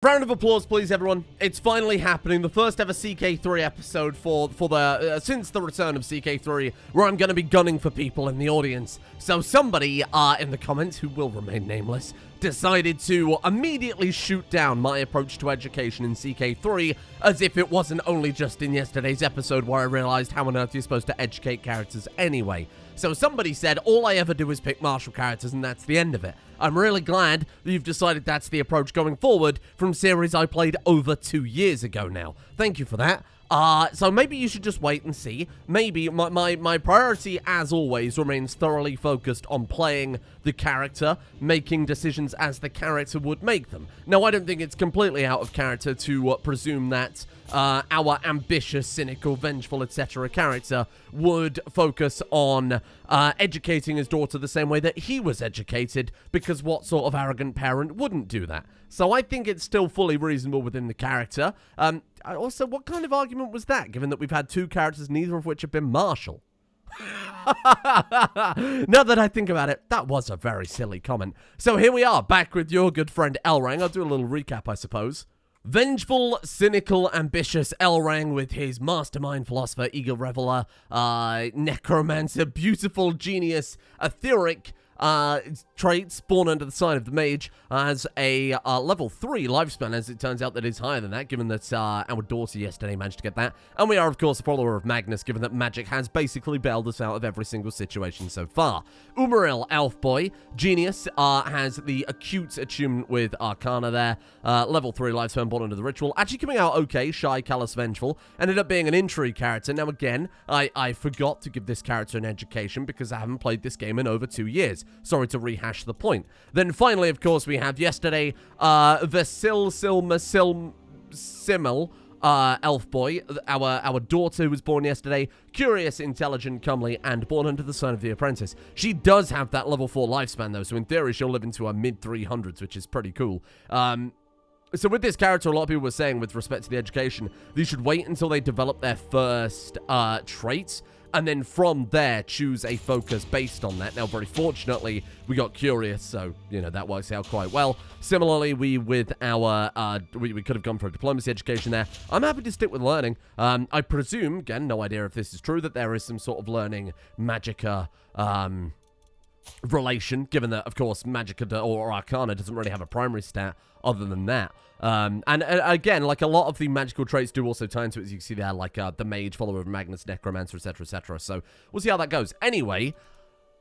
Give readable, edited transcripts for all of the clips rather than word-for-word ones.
Round of applause, please, everyone. It's finally happening. The first ever CK3 episode for the since the return of CK3, where I'm going to be gunning for people in the audience. So somebody in the comments, who will remain nameless, decided to immediately shoot down my approach to education in CK3, as if it wasn't only just in yesterday's episode where I realized how on earth you're supposed to educate characters anyway. So somebody said, all I ever do is pick martial characters, and that's the end of it. I'm really glad that you've decided that's the approach going forward from series I played over 2 years ago now. Thank you for that. So maybe you should just wait and see. Maybe my priority, as always, remains thoroughly focused on playing the character, making decisions as the character would make them. Now, I don't think it's completely out of character to presume that our ambitious, cynical, vengeful, etc. character would focus on educating his daughter the same way that he was educated, because what sort of arrogant parent wouldn't do that? So I think it's still fully reasonable within the character. Also, what kind of argument was that, given that we've had two characters, neither of which have been martial? Now that I think about it, that was a very silly comment. So here we are, back with your good friend Elrang. I'll do a little recap, I suppose. Vengeful, cynical, ambitious Elrang with his mastermind, philosopher, eagle reveler, necromancer, beautiful, genius, etheric traits, born under the sign of the mage, has a level 3 lifespan, as it turns out that is higher than that, given that our daughter yesterday managed to get that. And we are, of course, a follower of Magnus, given that magic has basically bailed us out of every single situation so far. Umaril, elf boy, genius, has the acute attunement with Arcana there, level 3 lifespan, born under the ritual, actually coming out okay, shy, callous, vengeful, ended up being an intrigue character. Now again, I forgot to give this character an education because I haven't played this game in over 2 years. Sorry to rehash the point. Then finally, of course, we have yesterday, Vasil Simil, elf boy, our daughter who was born yesterday, curious, intelligent, comely, and born under the sign of the apprentice. She does have that level 4 lifespan, though, so in theory, she'll live into her mid-300s, which is pretty cool. So with this character, a lot of people were saying, with respect to the education, they should wait until they develop their first traits, and then from there, choose a focus based on that. Now, very fortunately, we got curious, so, you know, that works out quite well. Similarly, with our, we could have gone for a diplomacy education there. I'm happy to stick with learning. I presume, again, no idea if this is true, that there is some sort of learning magicka, relation, given that, of course, Magicka or Arcana doesn't really have a primary stat other than that. And again, like, a lot of the magical traits do also tie into it, as you can see there, like the mage, follower of Magnus, necromancer, etc., etc. So we'll see how that goes. Anyway,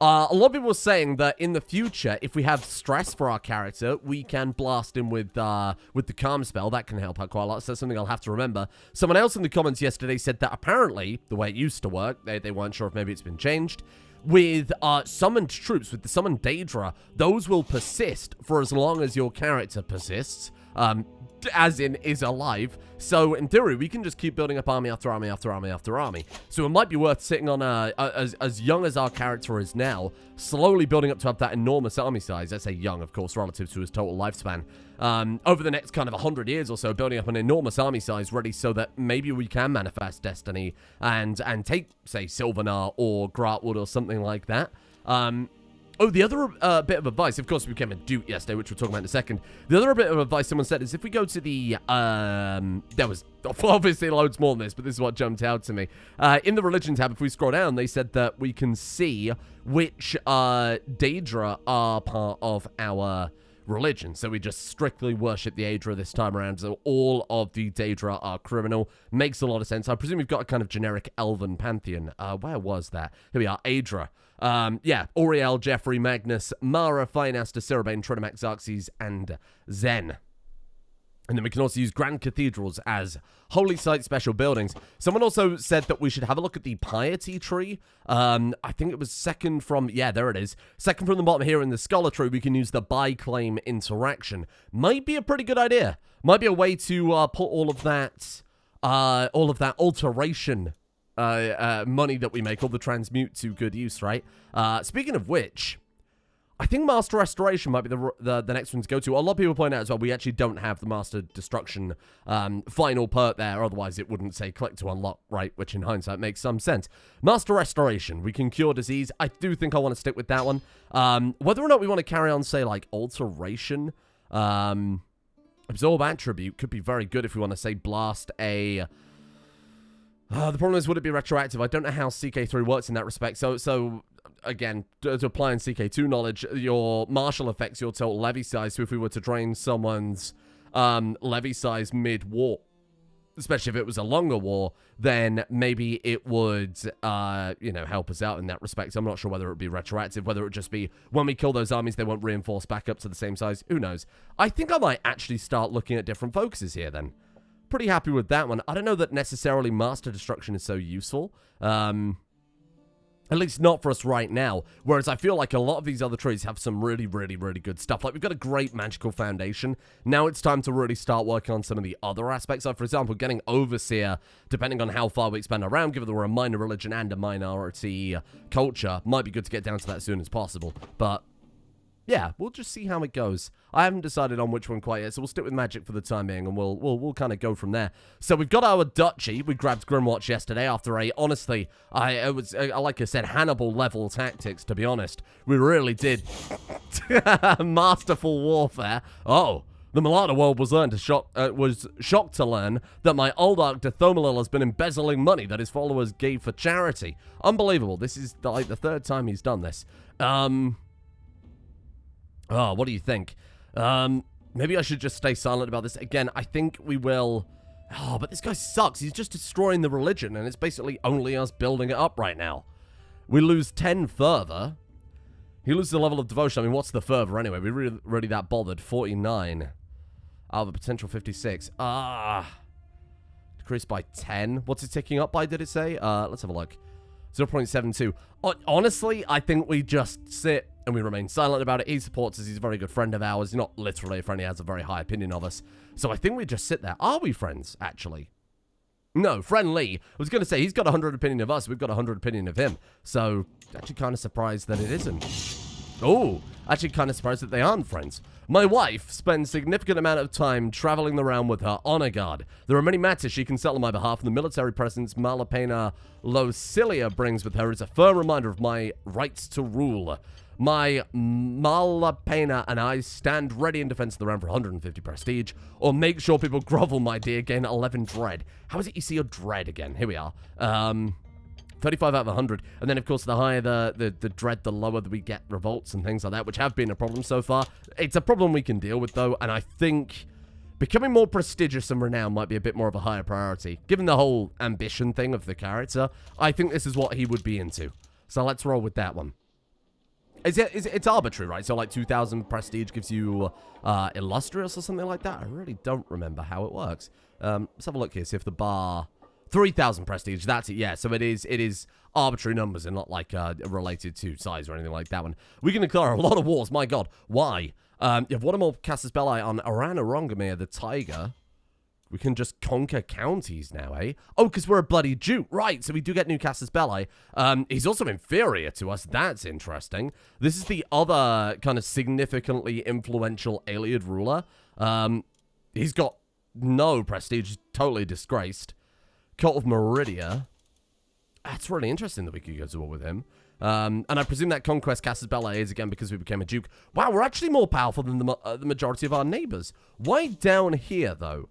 a lot of people were saying that in the future, if we have stress for our character, we can blast him with the calm spell. That can help out quite a lot. So that's something I'll have to remember. Someone else in the comments yesterday said that apparently, the way it used to work, they weren't sure if maybe it's been changed, with summoned troops, with the summoned Daedra, those will persist for as long as your character persists, as in is alive. So in theory, we can just keep building up army after army after army after army. So it might be worth sitting on as young as our character is now, slowly building up to have that enormous army size. I say young, of course, relative to his total lifespan. Over the next kind of 100 years or so, building up an enormous army size ready so that maybe we can manifest destiny and take, say, Sylvanar or Gratwood or something like that. Oh, the other bit of advice, of course, we became a Duke yesterday, which we'll talk about in a second. The other bit of advice someone said is if we go to the, there was obviously loads more than this, but this is what jumped out to me. In the religion tab, if we scroll down, they said that we can see which Daedra are part of our religion. So we just strictly worship the Aedra this time around. So all of the Daedra are criminal. Makes a lot of sense. I presume we've got a kind of generic elven pantheon. Where was that? Here we are, Aedra. Yeah, Auriel, Jeffrey, Magnus, Mara, Finaster, Sirabane, Trinamax, Xerxes, and Zen. And then we can also use grand cathedrals as holy site special buildings. Someone also said that we should have a look at the piety tree. I think it was second from, yeah, there it is. Second from the bottom here in the scholar tree, we can use the buy claim interaction. Might be a pretty good idea. Might be a way to put all of that alteration money that we make, all the transmute, to good use, right? Speaking of which, I think Master Restoration might be the next one to go to. A lot of people point out as well, we actually don't have the Master Destruction final perk there, otherwise it wouldn't say click to unlock, right? Which in hindsight makes some sense. Master Restoration, we can cure disease. I do think I want to stick with that one. Whether or not we want to carry on, say, like, Alteration, Absorb attribute could be very good if we want to, say, blast a... the problem is, would it be retroactive? I don't know how CK3 works in that respect. So again, to apply in CK2 knowledge, your martial affects your total levy size. So if we were to drain someone's levy size mid-war, especially if it was a longer war, then maybe it would, help us out in that respect. So I'm not sure whether it would be retroactive, whether it would just be when we kill those armies, they won't reinforce back up to the same size. Who knows? I think I might actually start looking at different focuses here then. Pretty happy with that one. I don't know that necessarily Master Destruction is so useful. At least not for us right now. Whereas I feel like a lot of these other trees have some really, really, really good stuff. Like, we've got a great magical foundation. Now it's time to really start working on some of the other aspects. Like, for example, getting Overseer, depending on how far we expand around, given that we're a minor religion and a minority culture, might be good to get down to that as soon as possible. But yeah, we'll just see how it goes. I haven't decided on which one quite yet, so we'll stick with magic for the time being, and we'll kind of go from there. So we've got our duchy. We grabbed Grimwatch yesterday after a, honestly, like I said, Hannibal-level tactics, to be honest. We really did masterful warfare. Oh, the Malata world was shocked to learn that my old Arch Dithomilil has been embezzling money that his followers gave for charity. Unbelievable. This is like the third time he's done this. Oh, what do you think? Maybe I should just stay silent about this. Again, I think we will... Oh, but this guy sucks. He's just destroying the religion, and it's basically only us building it up right now. We lose 10 further. He loses a level of devotion. I mean, what's the further anyway? We're really that bothered. 49. Out of a potential 56. Decreased by 10. What's it ticking up by, did it say? Let's have a look. 0.72. Honestly, I think we just sit and we remain silent about it. He supports us. He's a very good friend of ours. He's not literally a friend. He has a very high opinion of us. So I think we just sit there. Are we friends, actually? No, friendly. I was going to say, he's got 100 opinion of us. We've got 100 opinion of him. So, actually kind of surprised that it isn't. Oh, actually kind of surprised that they aren't friends. My wife spends significant amount of time traveling around with her honor guard. There are many matters she can settle on my behalf, and the military presence Malapena Locilia brings with her is a firm reminder of my rights to rule. My Malapena and I stand ready in defense of the realm for 150 prestige, or make sure people grovel, my dear, gain 11 dread. How is it you see your dread again? Here we are. 35 out of 100. And then, of course, the higher the dread, the lower that we get revolts and things like that, which have been a problem so far. It's a problem we can deal with, though, and I think becoming more prestigious and renowned might be a bit more of a higher priority. Given the whole ambition thing of the character, I think this is what he would be into. So let's roll with that one. It's arbitrary, right? So, like, 2,000 prestige gives you illustrious or something like that? I really don't remember how it works. Let's have a look here, see if the bar... 3,000 prestige, that's it, yeah. So it is arbitrary numbers and not, like, related to size or anything like that one. We can declare a lot of wars, my god. Why? You have one more Casus Belli on Ararangamir, the Tiger. We can just conquer counties now, eh? Oh, because we're a bloody Duke. Right, so we do get new Casus Belli. He's also inferior to us. That's interesting. This is the other kind of significantly influential Ayleid ruler. He's got no prestige. Totally disgraced. Cult of Meridia. That's really interesting that we could go to war with him. And I presume that conquest Casus Belli is again because we became a Duke. Wow, we're actually more powerful than the majority of our neighbors. Why down here, though,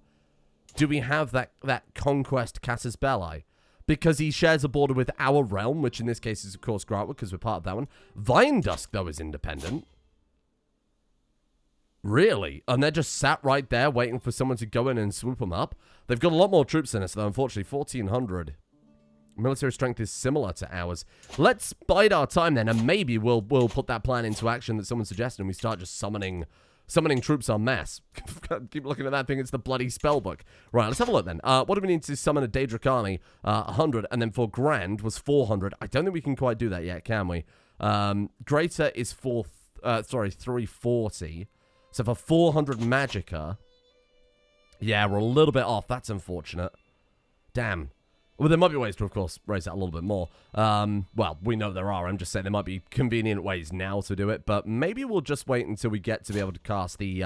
do we have that conquest Casus Belli? Because he shares a border with our realm, which in this case is, of course, Grantwood, because we're part of that one. Vinedusk, though, is independent. Really? And they're just sat right there waiting for someone to go in and swoop them up? They've got a lot more troops in us, though, unfortunately. 1,400. Military strength is similar to ours. Let's bide our time, then, and maybe we'll put that plan into action that someone suggested, and we start just summoning troops en masse. Keep looking at that thing. It's the bloody spellbook. Right, let's have a look then. What do we need to summon a Daedric army? 100, and then for Grand was 400. I don't think we can quite do that yet, can we? Greater is 340. So for 400 Magicka... Yeah, we're a little bit off. That's unfortunate. Damn. Well, there might be ways to, of course, raise that a little bit more. Well, we know there are. I'm just saying there might be convenient ways now to do it. But maybe we'll just wait until we get to be able to cast the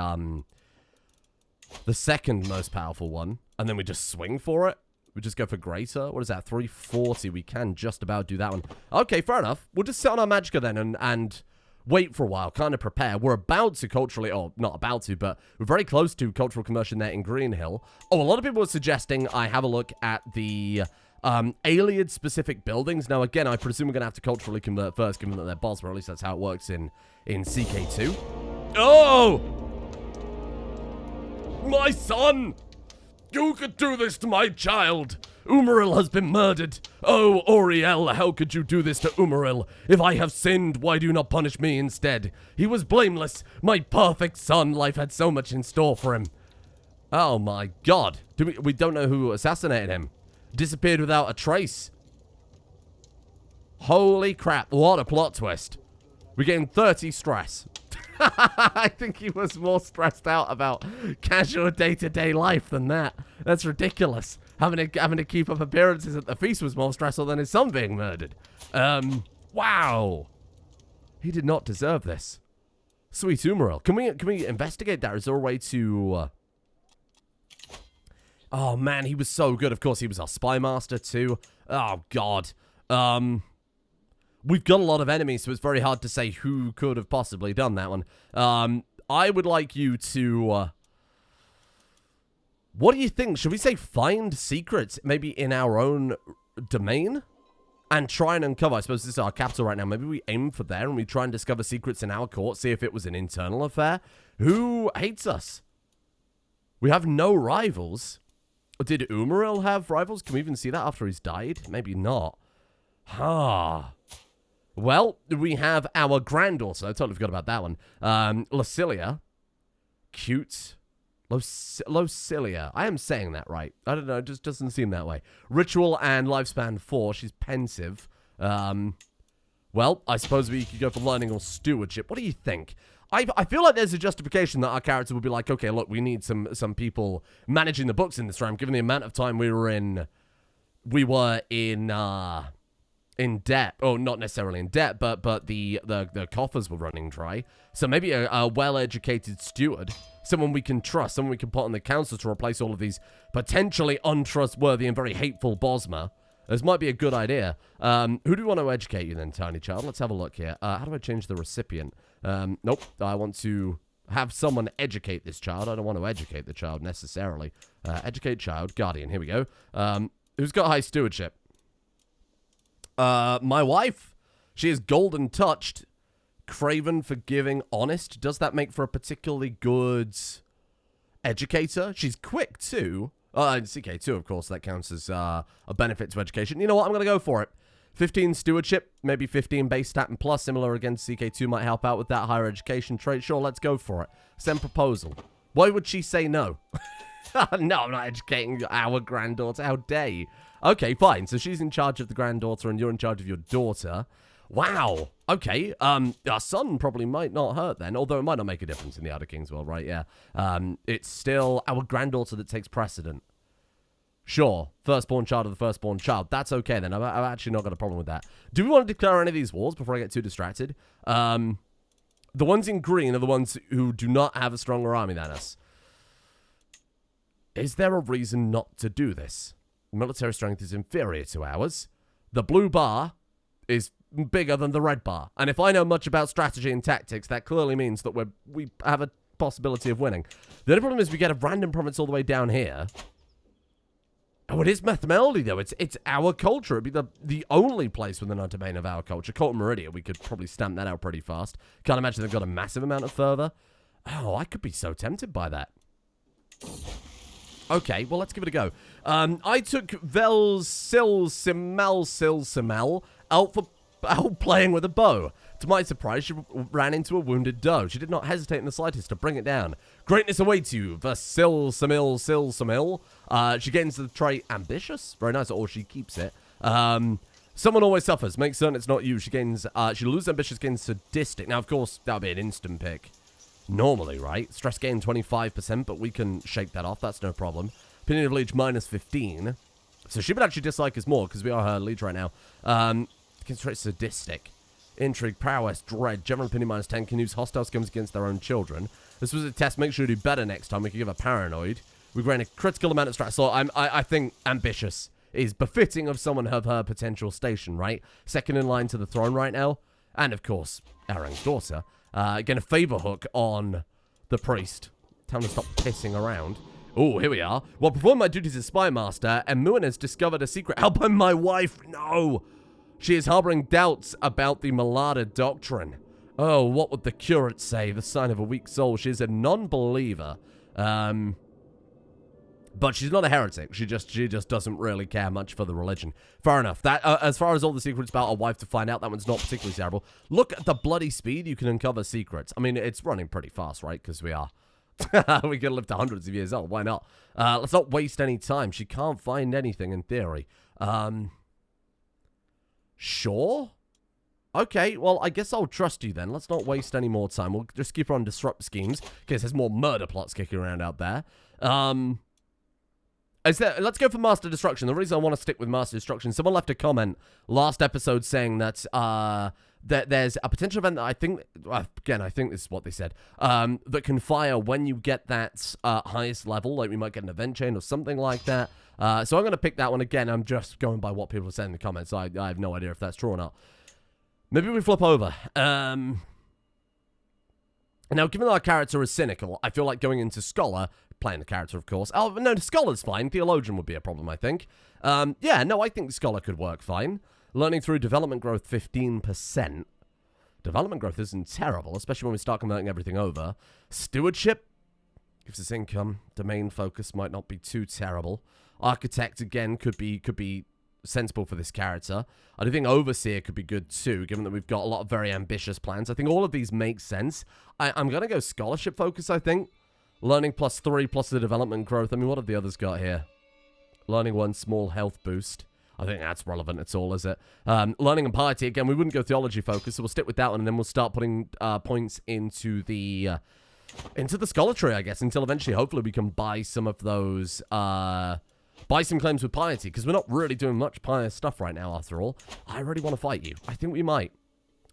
second most powerful one. And then we just swing for it. We just go for greater. What is that? 340. We can just about do that one. Okay, fair enough. We'll just sit on our Magicka then and wait for a while, kind of prepare. We're about to culturally, or not about to, but we're very close to cultural conversion there in Greenhill. Oh, a lot of people are suggesting I have a look at the Ayleid specific buildings. Now, again, I presume we're going to have to culturally convert first, given that they're boss, or at least that's how it works in CK2. Oh! My son! You could do this to my child! Umaril has been murdered. Oh, Oriel, how could you do this to Umaril? If I have sinned, why do you not punish me instead? He was blameless. My perfect son. Life had so much in store for him. Oh my god. We don't know who assassinated him. Disappeared without a trace. Holy crap. What a plot twist. We gained 30 stress. I think he was more stressed out about casual day-to-day life than that. That's ridiculous. Having to keep up appearances at the feast was more stressful than his son being murdered. Wow. He did not deserve this. Sweet Umaril. Can we investigate that? Is there a way to... Oh, man, he was so good. Of course, he was our spy master, too. Oh, God. We've got a lot of enemies, so it's very hard to say who could have possibly done that one. I would like you to... what do you think? Should we say find secrets, maybe in our own domain? And try and uncover, I suppose this is our capital right now. Maybe we aim for there and we try and discover secrets in our court, see if it was an internal affair. Who hates us? We have no rivals. Did Umaril have rivals? Can we even see that after he's died? Maybe not. Well, we have our granddaughter. I totally forgot about that one. Lucilia. Cute. Lucilia. I am saying that right. I don't know. It just doesn't seem that way. Ritual and lifespan 4. She's pensive. Well, I suppose we could go for learning or stewardship. What do you think? I feel like there's a justification that our character would be like, okay, look, we need some people managing the books in this round, given the amount of time we were in debt. Oh, not necessarily in debt, but the coffers were running dry. So maybe a well-educated steward, someone we can trust, someone we can put on the council to replace all of these potentially untrustworthy and very hateful Bosma. This might be a good idea. Who do we want to educate you then, tiny child? Let's have a look here. How do I change the recipient? Nope. I want to have someone educate this child. I don't want to educate the child necessarily. Educate child. Guardian. Here we go. Who's got high stewardship? My wife. She is golden touched. Craven, forgiving, honest. Does that make for a particularly good educator? She's quick too. In CK2, of course, that counts as a benefit to education. You know what? I'm going to go for it. 15 stewardship, maybe 15 base stat and plus, similar against CK2 might help out with that higher education trait. Sure, let's go for it. Send proposal. Why would she say no? No, I'm not educating our granddaughter. How dare you? Okay, fine. So she's in charge of the granddaughter and you're in charge of your daughter. Wow. Okay. Our son probably might not hurt then, although it might not make a difference in the Outer King's world, right? Yeah. It's still our granddaughter that takes precedent. Sure. Firstborn child of the firstborn child. That's okay then. I've actually not got a problem with that. Do we want to declare any of these wars before I get too distracted? The ones in green are the ones who do not have a stronger army than us. Is there a reason not to do this? Military strength is inferior to ours. The blue bar is bigger than the red bar. And if I know much about strategy and tactics, that clearly means that we have a possibility of winning. The only problem is we get a random province all the way down here. Oh, it is Methmelody, though. It's our culture. It'd be the only place within our domain of our culture. Colton Meridia, we could probably stamp that out pretty fast. Can't imagine they've got a massive amount of fervor. Oh, I could be so tempted by that. Okay, well, let's give it a go. I took Simel out playing with a bow. To my surprise, she ran into a wounded doe. She did not hesitate in the slightest to bring it down. Greatness awaits you, Simil. She gains the trait ambitious. Very nice, or she keeps it. Someone always suffers. Make certain it's not you. She loses ambitious, gains sadistic. Now, of course, that would be an instant pick. Normally, right? Stress gain 25%, but we can shake that off. That's no problem. Opinion of Liege minus 15. So she would actually dislike us more because we are her Liege right now. Trait sadistic. Intrigue, prowess, dread. General opinion minus 10. Can use hostile schemes against their own children. This was a test. Make sure you do better next time. We can give her paranoid. We gain a critical amount of stress. So I think ambitious is befitting of someone of her potential station, right? Second in line to the throne right now. and of course, Erang's daughter, get a favor hook on the priest. Tell him to stop pissing around. Oh, here we are. While performing my duties as spy master, Emuin has discovered a secret. Help my wife. No. She is harboring doubts about the Malada doctrine. Oh, what would the curate say? The sign of a weak soul. She is a non-believer. But she's not a heretic. She just doesn't really care much for the religion. Fair enough. That as far as all the secrets about a wife to find out, that one's not particularly terrible. Look at the bloody speed you can uncover secrets. I mean, it's running pretty fast, right? Because we are. We can live to hundreds of years old. Why not? Let's not waste any time. She can't find anything in theory. Sure. Okay, well, I guess I'll trust you then. Let's not waste any more time. We'll just keep her on disrupt schemes, because there's more murder plots kicking around out there. Let's go for Master Destruction. The reason I want to stick with Master Destruction, someone left a comment last episode saying that there's a potential event that I think, again, I think this is what they said, that can fire when you get that highest level. Like, we might get an event chain or something like that. So I'm going to pick that one again. I'm just going by what people are saying in the comments. So I have no idea if that's true or not. Maybe we flip over. Now, given that our character is cynical, I feel like going into Scholar, playing the character, of course. Oh, no, Scholar's fine. Theologian would be a problem, I think. Yeah, no, I think the Scholar could work fine. Learning through development growth, 15%. Development growth isn't terrible, especially when we start converting everything over. Stewardship gives us income. Domain focus might not be too terrible. Architect, again, could be sensible for this character. I do think Overseer could be good too, given that we've got a lot of very ambitious plans. I think all of these make sense. I'm going to go Scholarship focus, I think. Learning +3 plus the development growth. I mean, what have the others got here? Learning 1 small health boost. I think that's relevant at all, is it? Learning and piety, again, we wouldn't go theology focus, so we'll stick with that one, and then we'll start putting points into the scholar tree, I guess, until eventually, hopefully, we can buy some of those, buy some claims with piety, because we're not really doing much pious stuff right now, after all. I really want to fight you. I think we might.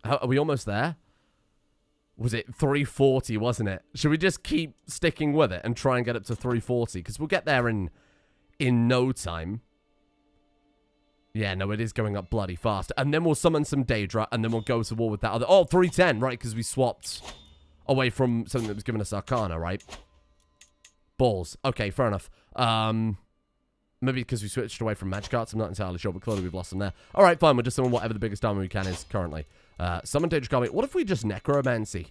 Are we almost there? Was it 340, wasn't it? Should we just keep sticking with it and try and get up to 340? Because we'll get there in no time. Yeah, no, it is going up bloody fast. And then we'll summon some Daedra, and then we'll go to war with that other... Oh, 310, right, because we swapped away from something that was giving us Arcana, right? Balls. Okay, fair enough. Maybe because we switched away from Magic Arts, I'm not entirely sure, but clearly we've lost them there. Alright, fine, we'll just summon whatever the biggest diamond we can is currently. Summon Daedra Kami. What if we just Necromancy?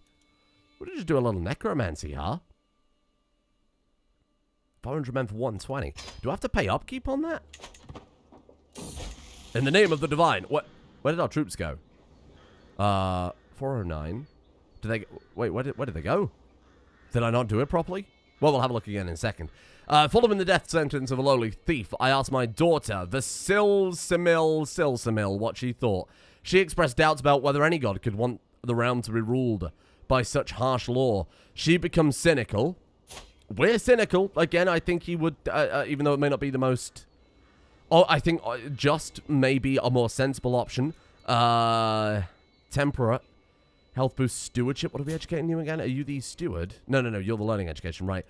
What if we just do a little Necromancy, huh? 500 men for 120. Do I have to pay upkeep on that? In the name of the divine. What? Where did our troops go? 409. Did they... Wait, where did they go? Did I not do it properly? Well, we'll have a look again in a second. Following the death sentence of a lowly thief, I asked my daughter, the Silsamil, what she thought. She expressed doubts about whether any god could want the realm to be ruled by such harsh law. She becomes cynical. We're cynical. Again, I think he would, even though it may not be the most... Oh, I think just maybe a more sensible option. Temperate. Health boost stewardship. What are we educating you again? Are you the steward? No, you're the learning education, right.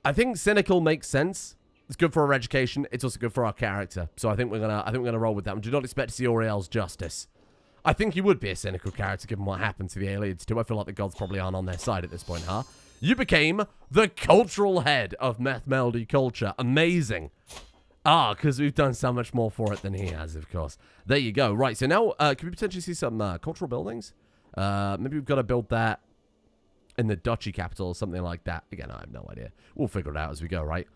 I think cynical makes sense. It's good for our education. It's also good for our character. So I think we're gonna roll with that. We do not expect to see Auriel's justice. I think he would be a cynical character given what happened to the Ayleids too. I feel like the gods probably aren't on their side at this point, huh? You became the cultural head of Meth Melody culture. Amazing. Ah, because we've done so much more for it than he has, of course. There you go. Right, so now, can we potentially see some cultural buildings? Maybe we've got to build that in the duchy capital or something like that. Again, I have no idea. We'll figure it out as we go, right?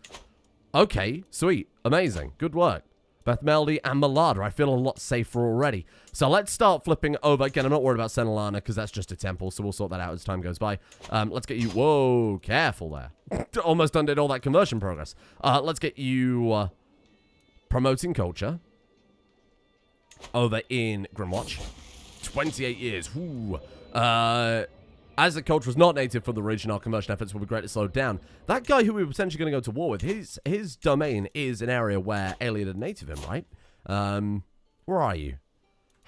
Okay, sweet. Amazing. Good work. Beth Melody and Malada. I feel a lot safer already. So let's start flipping over. Again, I'm not worried about Senelana because that's just a temple, so we'll sort that out as time goes by. Let's get you... Whoa, careful there. Almost undid all that conversion progress. Let's get you promoting culture over in Grimwatch. 28 years. Whoo. As the culture is not native for the region, our conversion efforts will be greatly slowed down. That guy who we were potentially going to go to war with, his domain is an area where Ayleid had native him, right? Where are you?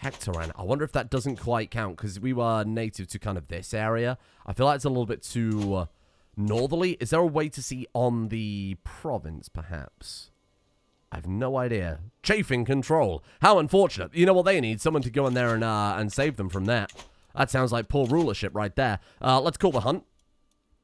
Hectoran. I wonder if that doesn't quite count, because we were native to kind of this area. I feel like it's a little bit too northerly. Is there a way to see on the province, perhaps? I have no idea. Chafing control. How unfortunate. You know what they need? Someone to go in there and save them from that. That sounds like poor rulership right there. Let's call the hunt.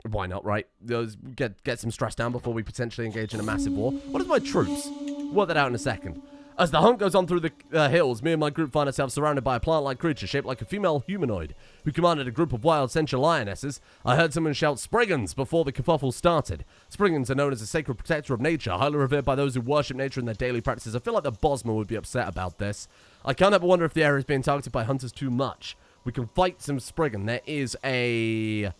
Why not, right? Get some stress down before we potentially engage in a massive war. What is my troops? Work that out in a second. As the hunt goes on through the hills, me and my group find ourselves surrounded by a plant-like creature shaped like a female humanoid who commanded a group of wild sensual lionesses. I heard someone shout Spriggans before the kerfuffle started. Spriggans are known as a sacred protector of nature, highly revered by those who worship nature in their daily practices. I feel like the Bosma would be upset about this. I can't ever wonder if the area is being targeted by hunters too much. We can fight some Spriggan. There is again,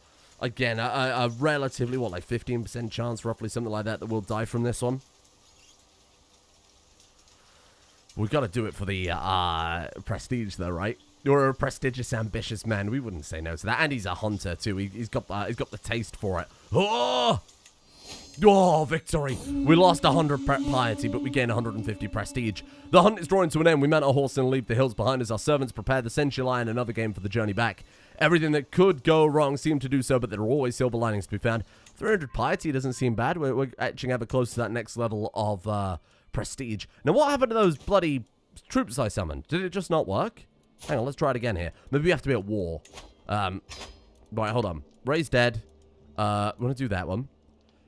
a relatively, what, like 15% chance, roughly, something like that we'll die from this one. We've got to do it for the prestige, though, right? You're a prestigious, ambitious man. We wouldn't say no to that. And he's a hunter, too. He's got the taste for it. Oh! Oh, victory! We lost 100 piety, but we gained 150 prestige. The hunt is drawing to an end. We mount our horse and leave the hills behind as our servants prepare the sensual lion and another game for the journey back. Everything that could go wrong seemed to do so, but there are always silver linings to be found. 300 piety doesn't seem bad. We're etching ever close to that next level of prestige. Now, what happened to those bloody troops I summoned? Did it just not work? Hang on, let's try it again here. Maybe we have to be at war. Right, hold on. Raise dead. We want to do that one.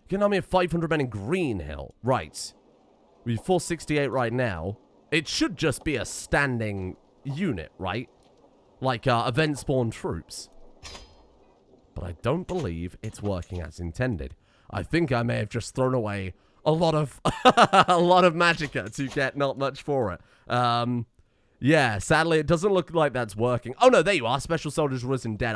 Get an army of 500 men in Green Hill. Right. We're 468 right now. It should just be a standing unit, right? Like event spawn troops. But I don't believe it's working as intended. I think I may have just thrown away a lot of a lot of magicka to get not much for it. Yeah, sadly, it doesn't look like that's working. Oh, no, there you are. Special Soldiers Risen Dead.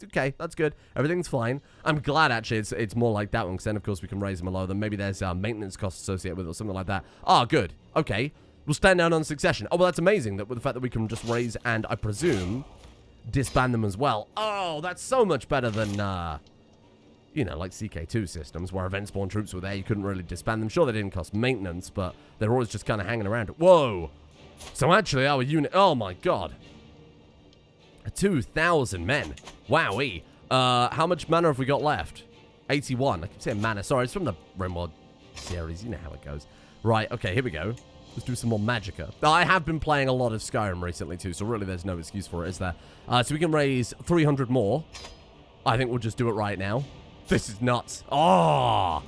Okay, that's good. Everything's fine. I'm glad, actually, it's more like that one, because then, of course, we can raise them a low. Then maybe there's maintenance costs associated with it or something like that. Ah, good. Okay. We'll stand down on succession. Oh, well, that's amazing, that with the fact that we can just raise and, I presume, disband them as well. Oh, that's so much better than, you know, like CK2 systems, where event spawn troops were there. You couldn't really disband them. Sure, they didn't cost maintenance, but they're always just kind of hanging around. Whoa! So actually, our unit... Oh, my God. 2,000 men. Wowee. How much mana have we got left? 81. I keep saying mana. Sorry, it's from the RimWorld series. You know how it goes. Right, okay, here we go. Let's do some more magicka. I have been playing a lot of Skyrim recently, too, so really there's no excuse for it, is there? So we can raise 300 more. I think we'll just do it right now. This is nuts. Oh!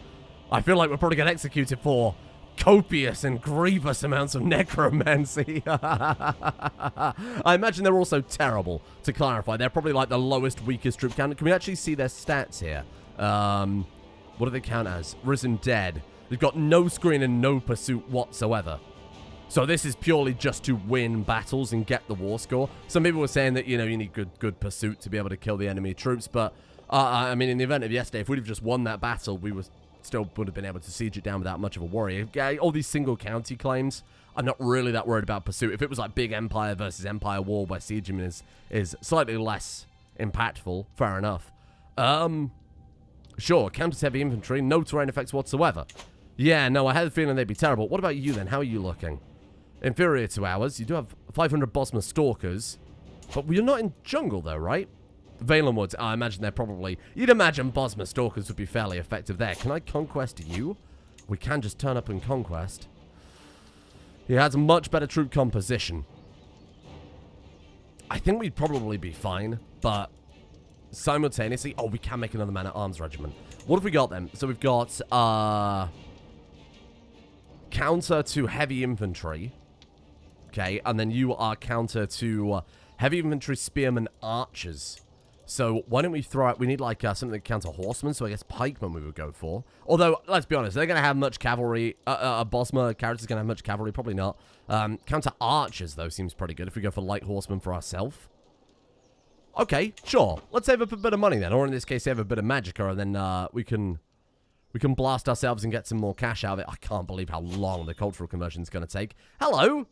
I feel like we're probably going to execute it for... copious and grievous amounts of necromancy. I imagine they're also terrible, to clarify. They're probably like the lowest, weakest troop count. Can we actually see their stats here? What do they count as? Risen Dead. They've got no screen and no pursuit whatsoever. So this is purely just to win battles and get the war score. Some people were saying that, you know, you need good pursuit to be able to kill the enemy troops. But, I mean, in the event of yesterday, if we'd have just won that battle, we were... still would have been able to siege it down without much of a worry. All these single county claims, I'm not really that worried about pursuit. If it was like big empire versus empire war where sieging is slightly less impactful, fair enough. Sure, counters heavy infantry, no terrain effects whatsoever. Yeah, no, I had a feeling they'd be terrible. What about you then? How are you looking? Inferior to ours. You do have 500 Bosma Stalkers, but you're not in jungle though, right? Valen Woods, I imagine they're probably... You'd imagine Bosma Stalkers would be fairly effective there. Can I conquest you? We can just turn up and conquest. He has a much better troop composition. I think we'd probably be fine, but simultaneously... Oh, we can make another man-at-arms regiment. What have we got then? So we've got counter to heavy infantry. Okay, and then you are counter to heavy infantry, spearmen, archers. So why don't we throw out... We need, like, something that counts a horseman, so I guess pikemen we would go for. Although, let's be honest, they're going to have much cavalry. A Bosma character's going to have much cavalry. Probably not. Counter archers, though, seems pretty good if we go for light horsemen for ourselves. Okay, sure. Let's save up a bit of money, then. Or in this case, save a bit of magicka, and then we can blast ourselves and get some more cash out of it. I can't believe how long the cultural conversion is going to take. Hello!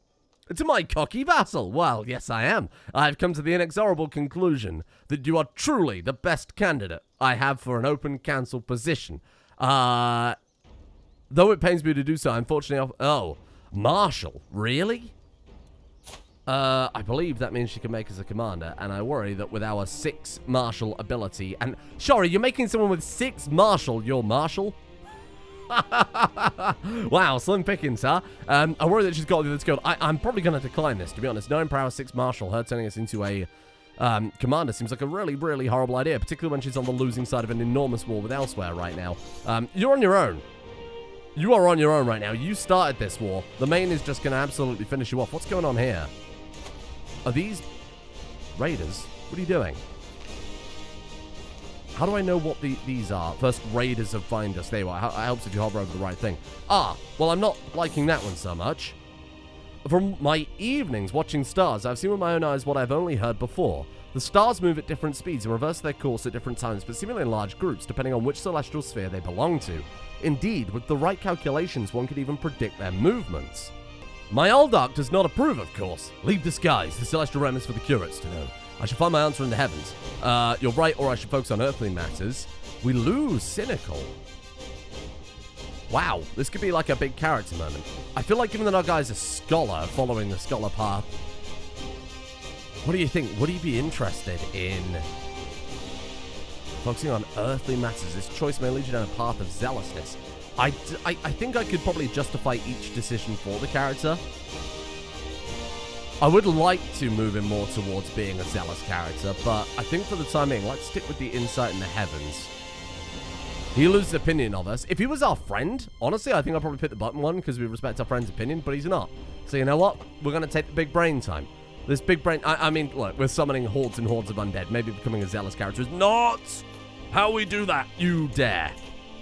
To my cocky vassal. Well, yes, I am. I've come to the inexorable conclusion that you are truly the best candidate I have for an open council position. Though it pains me to do so, unfortunately... Oh, Marshal? Really? I believe that means she can make us a commander, and I worry that with our 6 Marshal ability... And, sorry, you're making someone with 6 Marshal your Marshal? Wow, slim pickings, huh? I worry that she's got the other skill. I'm probably going to decline this, to be honest. 9 power, 6 martial, her turning us into a commander seems like a really, really horrible idea, particularly when she's on the losing side of an enormous war with Elsewhere right now. You're on your own. You are on your own right now. You started this war. The main is just going to absolutely finish you off. What's going on here? Are these raiders? What are you doing? How do I know what these are? First raiders have find us. There you are. It helps if you hover over the right thing. Ah, well, I'm not liking that one so much. From my evenings watching stars, I've seen with my own eyes what I've only heard before. The stars move at different speeds and reverse their course at different times, but seemingly in large groups, depending on which celestial sphere they belong to. Indeed, with the right calculations, one could even predict their movements. My old arc does not approve, of course. Leave the skies, the celestial realm is for the curates to know. I should find my answer in the heavens. You're right, or I should focus on earthly matters. We lose cynical. Wow, this could be like a big character moment. I feel like given that our guy's a scholar, following the scholar path, what do you think? Would he be interested in focusing on earthly matters? This choice may lead you down a path of zealousness. I think I could probably justify each decision for the character. I would like to move him more towards being a zealous character, but I think for the time being, let's stick with the insight in the heavens. He loses opinion of us. If he was our friend, honestly, I think I'd probably pick the button one because we respect our friend's opinion, but he's not. So you know what? We're going to take the big brain time. This big brain... I mean, look, we're summoning hordes and hordes of undead. Maybe becoming a zealous character is not how we do that. You dare.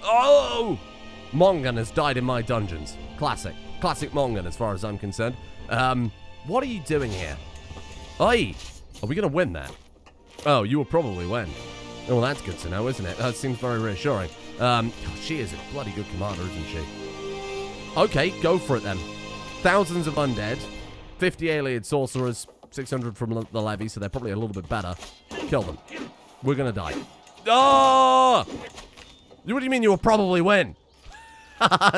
Oh! Mongan has died in my dungeons. Classic. Classic Mongan as far as I'm concerned. What are you doing here? Oi! Are we going to win that? Oh, you will probably win. Oh, well, that's good to know, isn't it? That seems very reassuring. She is a bloody good commander, isn't she? Okay, go for it then. Thousands of undead, 50 Ayleid sorcerers, 600 from the levy, so they're probably a little bit better. Kill them. We're gonna die. Oh! What do you mean you will probably win?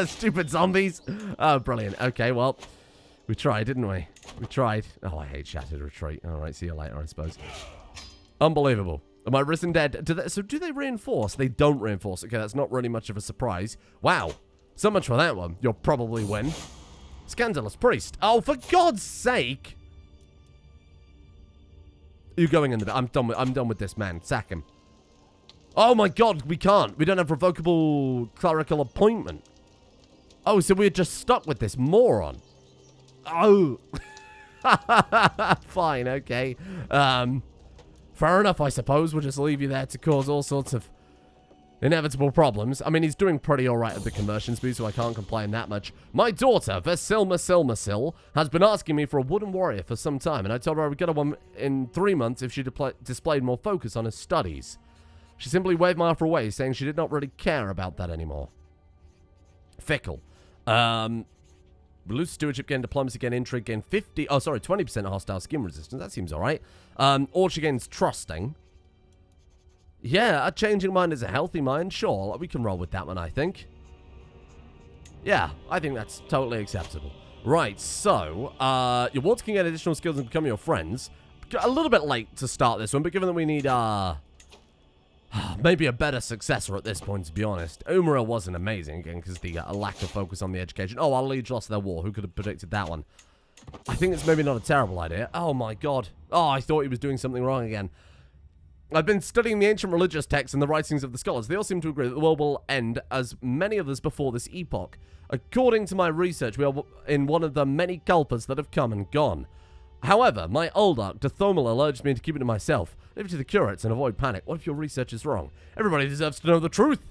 Stupid zombies. Oh, brilliant. Okay, well, we tried, didn't we? We tried. Oh, I hate Shattered Retreat. All right, see you later, I suppose. Unbelievable. Am I risen dead? Do they reinforce? They don't reinforce. Okay, that's not really much of a surprise. Wow. So much for that one. You'll probably win. Scandalous priest. Oh, for God's sake. You're going in the... I'm done with this man. Sack him. Oh my God, we can't. We don't have revocable clerical appointment. Oh, so we're just stuck with this moron. Oh. Fine, okay. Fair enough, I suppose. We'll just leave you there to cause all sorts of inevitable problems. I mean, he's doing pretty alright at the conversion speed, so I can't complain that much. My daughter, Vasilmasil, has been asking me for a wooden warrior for some time, and I told her I would get her one in 3 months if she displayed more focus on her studies. She simply waved my offer away, saying she did not really care about that anymore. Fickle. We lose stewardship, gain diplomacy, gain intrigue, gain 20% hostile skin resistance. That seems alright. Or she gains trusting. Yeah, a changing mind is a healthy mind. Sure, we can roll with that one, I think. Yeah, I think that's totally acceptable. Right, so, your wards can get additional skills and become your friends. A little bit late to start this one, but given that we need, maybe a better successor at this point, to be honest. Umaril wasn't amazing, again, because the lack of focus on the education. Oh, our liege lost their war. Who could have predicted that one? I think it's maybe not a terrible idea. Oh, my God. Oh, I thought he was doing something wrong again. I've been studying the ancient religious texts and the writings of the scholars. They all seem to agree that the world will end as many others before this epoch. According to my research, we are in one of the many kalpas that have come and gone. However, my old arc, Dathomala, urged me to keep it to myself. Leave it to the curates and avoid panic. What if your research is wrong? Everybody deserves to know the truth.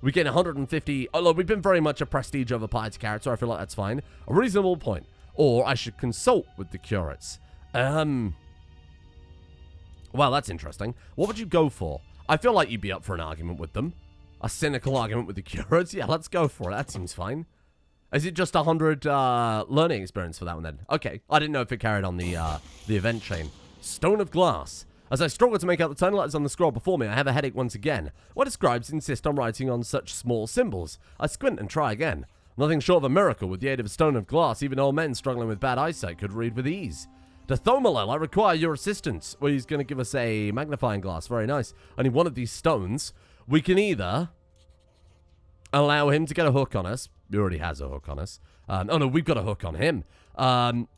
We gain 150... Oh, look, we've been very much a prestige over piety character. I feel like that's fine. A reasonable point. Or I should consult with the curates. Well, that's interesting. What would you go for? I feel like you'd be up for an argument with them. A cynical argument with the curates? Yeah, let's go for it. That seems fine. Is it just 100 learning experience for that one then? Okay. I didn't know if it carried on the event chain. Stone of Glass. As I struggle to make out the tiny letters on the scroll before me, I have a headache once again. Why do scribes insist on writing on such small symbols? I squint and try again. Nothing short of a miracle. With the aid of a stone of glass, even old men struggling with bad eyesight could read with ease. Dathomala, I require your assistance. Well, he's going to give us a magnifying glass. Very nice. I need one of these stones. We can either allow him to get a hook on us. He already has a hook on us. Oh, no, we've got a hook on him.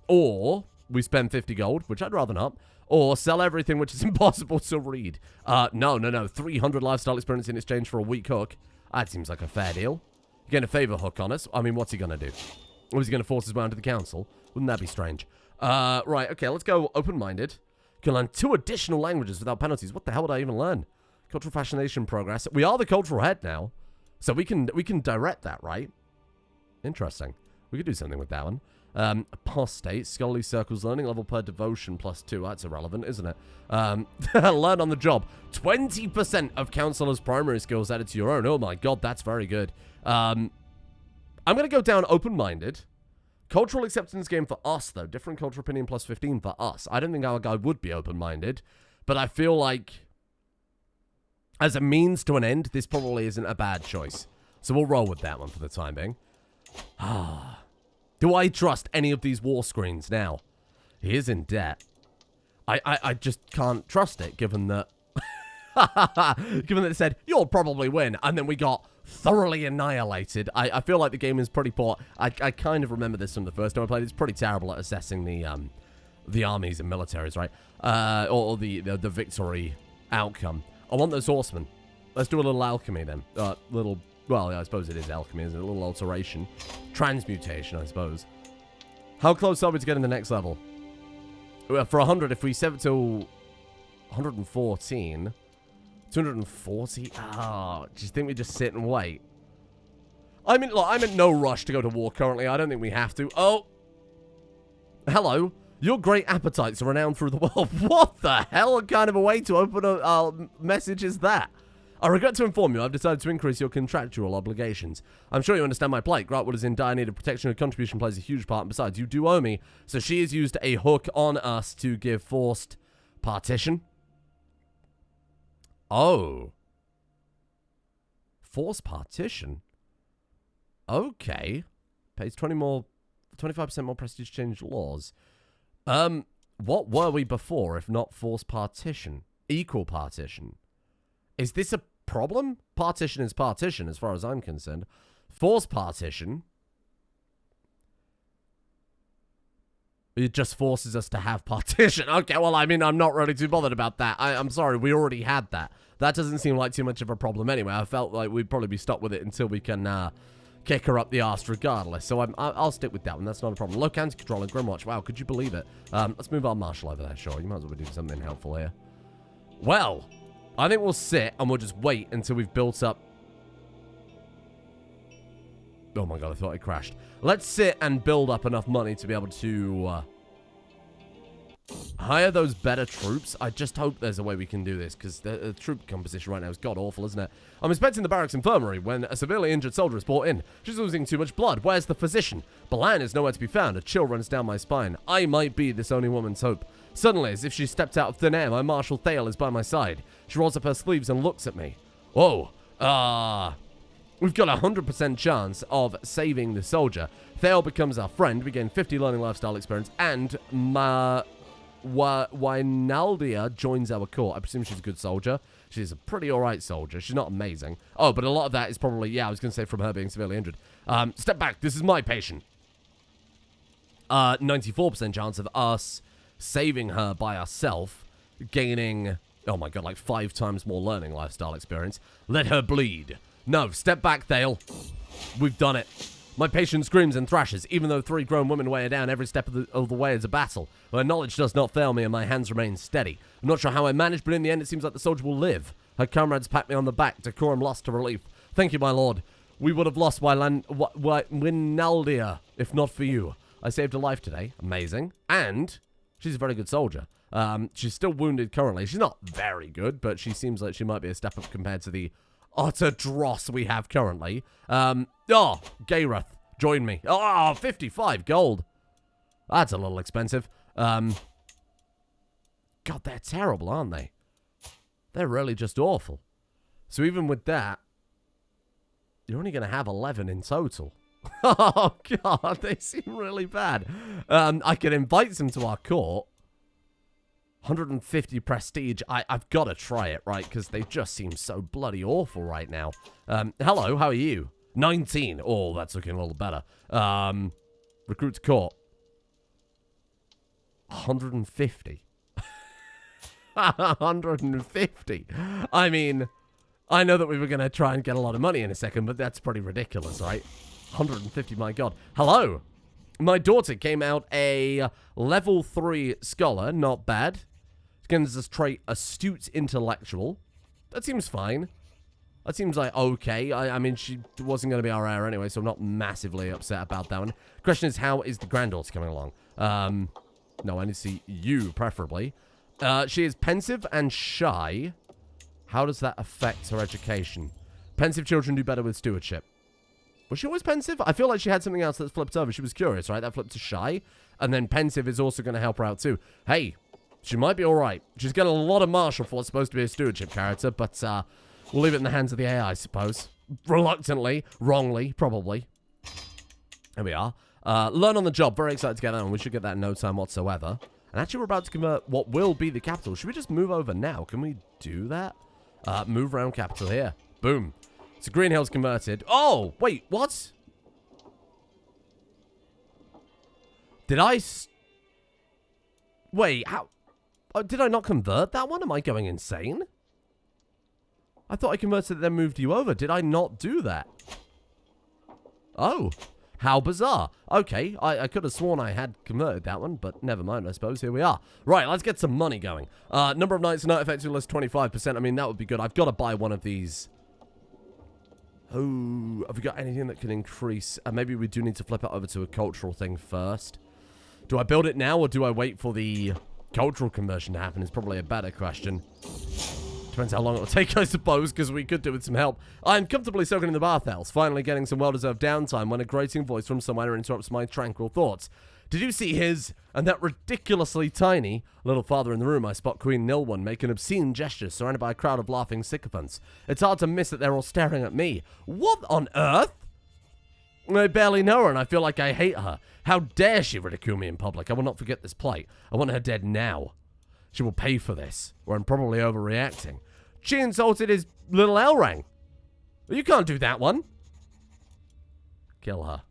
Or we spend 50 gold, which I'd rather not. Or sell everything, which is impossible to read. No. 300 lifestyle experience in exchange for a weak hook. That seems like a fair deal. You're getting a favor hook on us. I mean, what's he going to do? Or is he going to force his way onto the council? Wouldn't that be strange? Right, okay, let's go open-minded. You can learn 2 additional languages without penalties. What the hell would I even learn? Cultural fascination progress. We are the cultural head now. So we can direct that, right? Interesting. We could do something with that one. Apostate, scholarly circles, learning level per devotion +2. That's irrelevant, isn't it? Learn on the job. 20% of counselor's primary skills added to your own. Oh my god, that's very good. I'm going to go down open-minded. Cultural acceptance game for us, though. Different cultural opinion +15 for us. I don't think our guy would be open-minded, but I feel like as a means to an end, this probably isn't a bad choice. So we'll roll with that one for the time being. Do I trust any of these war screens now? He is in debt. I just can't trust it, given that... given that it said, you'll probably win, and then we got thoroughly annihilated. I feel like the game is pretty poor. I kind of remember this from the first time I played. It's pretty terrible at assessing the armies and militaries, right? Or the victory outcome. I want those horsemen. Let's do a little alchemy then. Well, yeah, I suppose it is alchemy, isn't it? A little alteration. Transmutation, I suppose. How close are we to getting the next level? For 100, if we set it to 114... 240? Oh, do you think we just sit and wait? I mean, look, I'm in no rush to go to war currently. I don't think we have to. Oh. Hello. Your great appetites are renowned through the world. What the hell kind of a way to open a message is that? I regret to inform you, I've decided to increase your contractual obligations. I'm sure you understand my plight. Grantwood is in dire need of protection. Her contribution plays a huge part. And besides, you do owe me. So she has used a hook on us to give forced partition. Oh. Forced partition? Okay. Pays 25% more prestige change laws. What were we before if not forced partition? Equal partition. Is this a problem? Partition is partition as far as I'm concerned. Forced partition. It just forces us to have partition. Okay, well, I mean, I'm not really too bothered about that. I'm sorry, we already had that. That doesn't seem like too much of a problem anyway. I felt like we'd probably be stuck with it until we can kick her up the arse regardless. So I'll stick with that one. That's not a problem. Look, anti-control and Grimwatch. Wow, could you believe it? Let's move our marshal over there, sure. You might as well do something helpful here. Well, I think we'll sit and we'll just wait until we've built up... Oh my god, I thought it crashed. Let's sit and build up enough money to be able to hire those better troops. I just hope there's a way we can do this, because the troop composition right now is god-awful, isn't it? I'm inspecting the barracks infirmary when a severely injured soldier is brought in. She's losing too much blood. Where's the physician? Balan is nowhere to be found. A chill runs down my spine. I might be this only woman's hope. Suddenly, as if she stepped out of thin air, my Marshal Thale is by my side. She rolls up her sleeves and looks at me. Whoa. We've got a 100% chance of saving the soldier. Thale becomes our friend. We gain 50 learning lifestyle experience, and Wynaldia joins our court. I presume she's a good soldier. She's a pretty alright soldier. She's not amazing. Oh, but a lot of that is probably, yeah, I was going to say from her being severely injured. Step back. This is my patient. 94% chance of us saving her by ourselves, gaining, oh my god, like 5 times more learning lifestyle experience. Let her bleed. No, step back, Thale. We've done it. My patient screams and thrashes, even though 3 grown women weigh her down every step of the way as a battle. Her knowledge does not fail me and my hands remain steady. I'm not sure how I managed, but in the end it seems like the soldier will live. Her comrades pat me on the back, decorum lost to relief. Thank you, my lord. We would have lost Wynaldia if not for you. I saved her life today. Amazing. And she's a very good soldier. She's still wounded currently. She's not very good, but she seems like she might be a step up compared to the utter dross we have currently. Gayreth, join me. 55 gold. That's a little expensive. God, they're terrible, aren't they? They're really just awful. So even with that, you're only going to have 11 in total. Oh, God, they seem really bad. I can invite them to our court. 150 prestige. I've got to try it, right? Because they just seem so bloody awful right now. Hello, how are you? 19. Oh, that's looking a little better. Recruit to court. 150. 150. I mean, I know that we were going to try and get a lot of money in a second, but that's pretty ridiculous, right? 150, my God. Hello. My daughter came out a level 3 scholar. Not bad. Against this trait, astute intellectual. That seems fine. That seems like okay. I mean, she wasn't going to be our heir anyway, so I'm not massively upset about that one. Question is, how is the granddaughter coming along? No, I need to see you, preferably. She is pensive and shy. How does that affect her education? Pensive children do better with stewardship. Was she always pensive? I feel like she had something else that's flipped over. She was curious, right? That flipped to shy. And then pensive is also going to help her out, too. Hey, she might be all right. She's got a lot of martial for what's supposed to be a stewardship character, but we'll leave it in the hands of the AI, I suppose. Reluctantly. Wrongly, probably. There we are. Learn on the job. Very excited to get that one. We should get that in no time whatsoever. And actually, we're about to convert what will be the capital. Should we just move over now? Can we do that? Move around capital here. Boom. So Green Hill's converted. Oh, wait, what? Did I... Wait, how... Oh, did I not convert that one? Am I going insane? I thought I converted it then moved you over. Did I not do that? Oh, how bizarre. Okay, I could have sworn I had converted that one, but never mind, I suppose. Here we are. Right, let's get some money going. Number of nights, night effective list 25%. I mean, that would be good. I've got to buy one of these. Oh, have we got anything that can increase? Maybe we do need to flip it over to a cultural thing first. Do I build it now, or do I wait for the cultural conversion to happen? Is probably a better question. Depends how long it'll take, I suppose, because we could do with some help. I'm comfortably soaking in the bathhouse, finally getting some well-deserved downtime when a grating voice from somewhere interrupts my tranquil thoughts. Did you see his and that ridiculously tiny little farther in the room? I spot Queen Nilwan make an obscene gesture surrounded by a crowd of laughing sycophants. It's hard to miss that they're all staring at me. What on earth? I barely know her and I feel like I hate her. How dare she ridicule me in public? I will not forget this plight. I want her dead now. She will pay for this, or I'm probably overreacting. She insulted his little Elrang. You can't do that one. Kill her.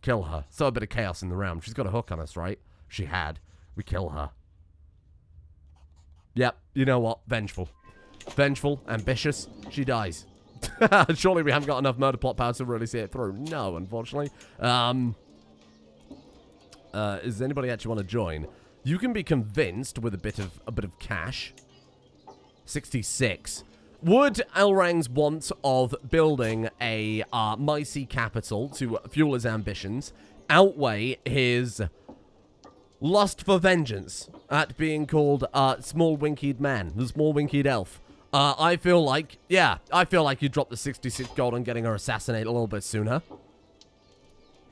Kill her. Throw a bit of chaos in the realm. She's got a hook on us, right? She had. We kill her. Yep, you know what? Vengeful. Vengeful, ambitious. She dies. Surely we haven't got enough murder plot power to really see it through. No, unfortunately. Does anybody actually want to join? You can be convinced with a bit of cash. 66. Would Elrang's want of building a mighty capital to fuel his ambitions outweigh his lust for vengeance at being called small winkied man, the small winkied elf? I feel like, yeah, I feel like you dropped the 66 gold on getting her assassinated a little bit sooner.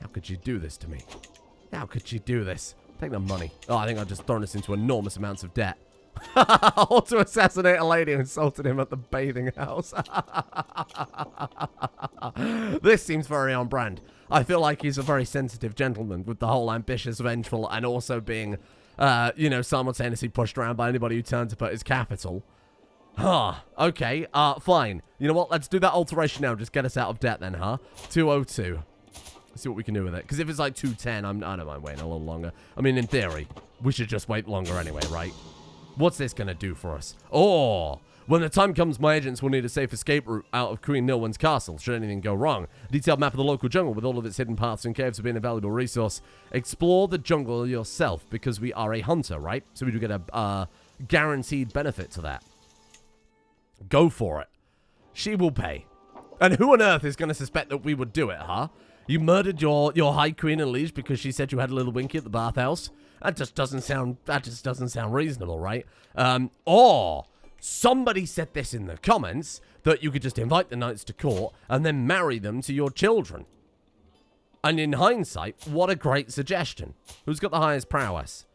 How could you do this to me? How could you do this? Take the money. Oh, I think I've just thrown us into enormous amounts of debt. Or to assassinate a lady who insulted him at the bathing house. This seems very on brand. I feel like he's a very sensitive gentleman with the whole ambitious, vengeful, and also being, you know, simultaneously pushed around by anybody who turns up at his capital. Huh. Okay, fine. You know what? Let's do that alteration now. Just get us out of debt then, huh? 202. Let's see what we can do with it. Because if it's like 210, I don't mind waiting a little longer. I mean, in theory, we should just wait longer anyway, right? What's this going to do for us? Oh, when the time comes, my agents will need a safe escape route out of Queen Nilwan's castle, should anything go wrong. A detailed map of the local jungle with all of its hidden paths and caves will be an invaluable resource. Explore the jungle yourself, because we are a hunter, right? So we do get a guaranteed benefit to that. Go for it. She will pay. And who on earth is going to suspect that we would do it, huh? You murdered your High Queen and Liege because she said you had a little winky at the bathhouse? That just doesn't sound reasonable, right? Or somebody said this in the comments, that you could just invite the knights to court and then marry them to your children. And in hindsight, what a great suggestion. Who's got the highest prowess?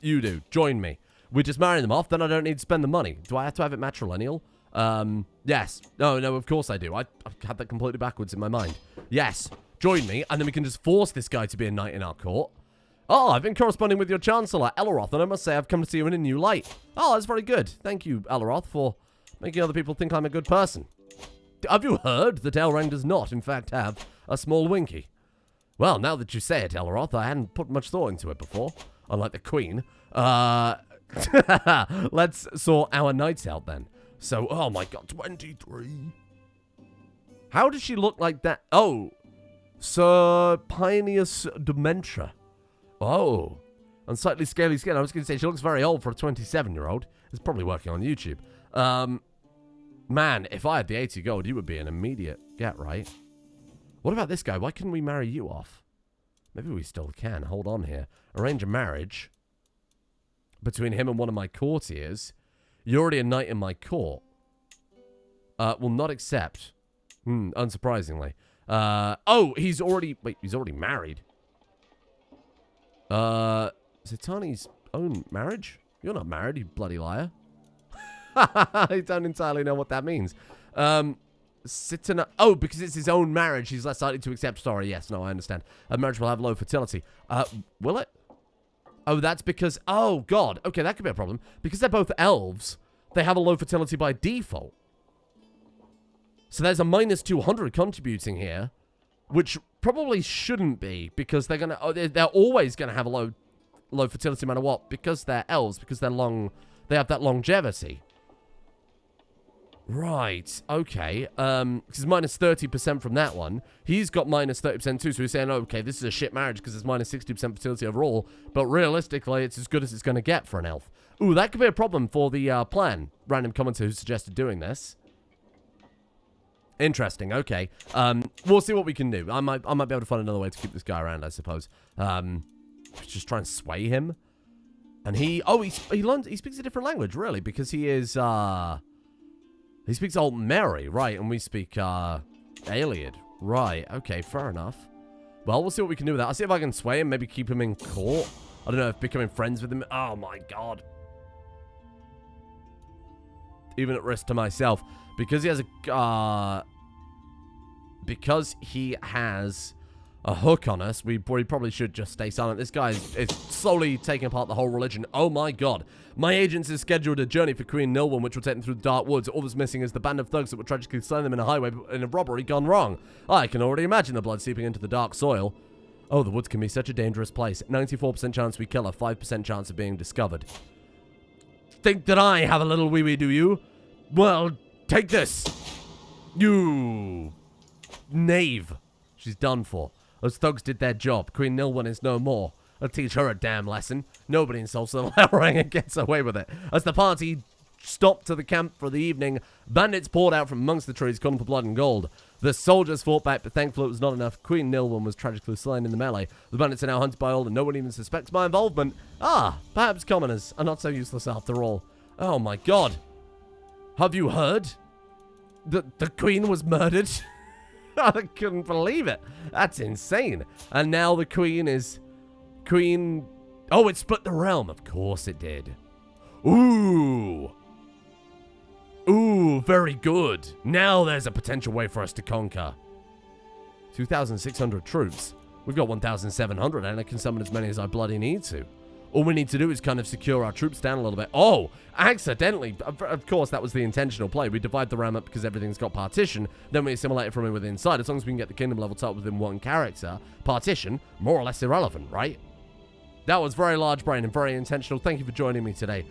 You do. Join me. We just marry them off, then I don't need to spend the money. Do I have to have it matrilineal? Yes. No, of course I do. I had that completely backwards in my mind. Yes. Join me, and then we can just force this guy to be a knight in our court. Oh, I've been corresponding with your Chancellor, Elroth, and I must say I've come to see you in a new light. Oh, that's very good. Thank you, Elroth, for making other people think I'm a good person. Have you heard that Elrond does not, in fact, have a small winky? Well, now that you say it, Elroth, I hadn't put much thought into it before, unlike the Queen. Let's sort our knights out then. So, oh my god, 23. How does she look like that? Oh, Sir Pineus Dementia. Oh, unsightly scaly skin. I was going to say she looks very old for a 27-year-old. It's probably working on YouTube. Man, if I had the 80 gold, you would be an immediate get, right? What about this guy? Why couldn't we marry you off? Maybe we still can. Hold on here. Arrange a marriage between him and one of my courtiers. You're already a knight in my court. Will not accept. Unsurprisingly. Oh, he's already... Wait, he's already married. Zitani's own marriage? You're not married, you bloody liar. I don't entirely know what that means. Oh, because it's his own marriage, he's less likely to accept. Sorry, yes, no, I understand. A marriage will have low fertility. Will it? Oh, that's because... Oh, God. Okay, that could be a problem. Because they're both elves, they have a low fertility by default. So there's a minus 200 contributing here, which probably shouldn't be, because they're gonna... Oh, they're always gonna have a low fertility no matter what, because they're elves, because they're long... They have that longevity. Right, okay. Because minus 30% from that one. He's got minus 30% too, so he's saying, okay, this is a shit marriage because it's minus 60% fertility overall, but realistically, it's as good as it's going to get for an elf. Ooh, that could be a problem for the plan. Random commenter who suggested doing this. Interesting, okay. We'll see what we can do. I might be able to find another way to keep this guy around, I suppose. Just try and sway him. And he speaks a different language, really, because he is, he speaks Old Mary, right, and we speak, Ayleid. Right, okay, fair enough. Well, we'll see what we can do with that. I'll see if I can sway him, maybe keep him in court. I don't know if becoming friends with him... Oh, my God. Even at risk to myself. Because he has a... because he has a hook on us, we probably should just stay silent. This guy is slowly taking apart the whole religion. Oh my god. My agents have scheduled a journey for Queen Nilwen, which will take them through the dark woods. All that's missing is the band of thugs that would tragically slay them in a highway in a robbery gone wrong. I can already imagine the blood seeping into the dark soil. Oh, the woods can be such a dangerous place. 94% chance we kill her, 5% chance of being discovered. Think that I have a little wee-wee, do you? Well, take this. You... knave. She's done for. Those thugs did their job. Queen Nilwen is no more. I'll teach her a damn lesson. Nobody insults the Lowering and gets away with it. As the party stopped to the camp for the evening, bandits poured out from amongst the trees, calling for blood and gold. The soldiers fought back, but thankfully it was not enough. Queen Nilwen was tragically slain in the melee. The bandits are now hunted by all, and no one even suspects my involvement. Ah, perhaps commoners are not so useless after all. Oh my god. Have you heard? The queen was murdered? I couldn't believe it. That's insane. And now the queen is... Queen... Oh, it split the realm. Of course it did. Ooh. Ooh, very good. Now there's a potential way for us to conquer. 2,600 troops. We've got 1,700 and I can summon as many as I bloody need to. All we need to do is kind of secure our troops down a little bit. Oh, accidentally. Of course, that was the intentional play. We divide the realm up because everything's got partition. Then we assimilate it from within inside. As long as we can get the kingdom leveled up within one character, partition, more or less irrelevant, right? That was very large brain and very intentional. Thank you for joining me today.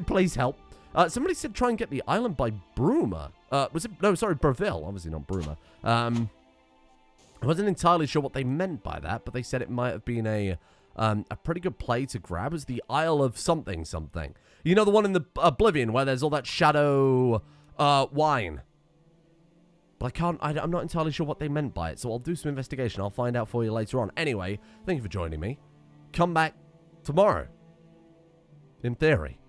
Please help. Somebody said try and get the island by Bruma. Was it? No, sorry, Breville. Obviously not Bruma. I wasn't entirely sure what they meant by that, but they said it might have been a pretty good play to grab as the Isle of something something. You know, the one in the Oblivion where there's all that shadow wine. But I'm not entirely sure what they meant by it, so I'll do some investigation. I'll find out for you later on. Anyway, thank you for joining me. Come back tomorrow. In theory.